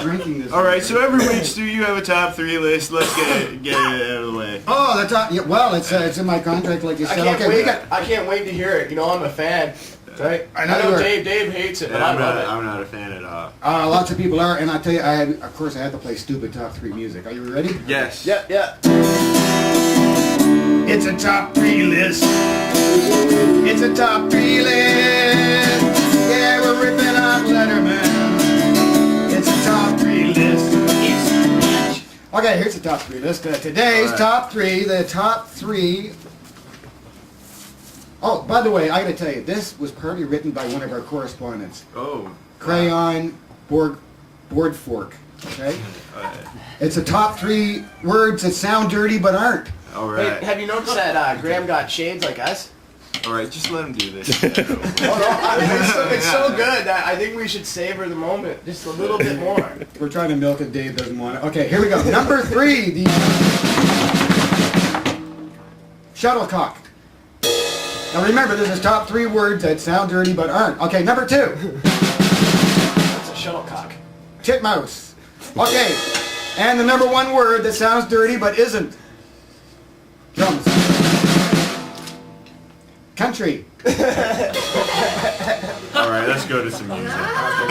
drinking this. All right, so every week, Stu, you have a top 3 list. Let's get it out of the way. Oh, the top. Yeah, well, it's in my contract, like you said. Okay, we got. I can't wait to hear it. You know, I'm a fan. Right? I know you are. Dave hates it, but And I love it. I'm not a fan at all. Lots of people are, and I tell you, of course, I had to play stupid top 3 music. Are you ready? Yes. Yeah, yeah. It's a top 3 list. It's a top 3 list. Yeah, we're ripping on Letterman. It's a top 3 list. Okay, here's the top 3 list. Today's top 3. The top 3. Oh, by the way, I gotta tell you, this was partly written by one of our correspondents. Oh. Crayon board fork. Okay? It's the top 3 words that sound dirty but aren't. All Hey, right. have you noticed that Graham got shades like us? All right, just let him do this. Oh, no, I mean, it's so good that I think we should savor the moment just a little bit more. We're trying to milk it. Dave doesn't want it. Okay, here we go. Number 3, the shuttlecock. Now remember, this is top 3 words that sound dirty but aren't. Okay, number 2, It's a shuttlecock. titmouse. Okay, and the number 1 word that sounds dirty but isn't. Drums. Country. All right, let's go to some music.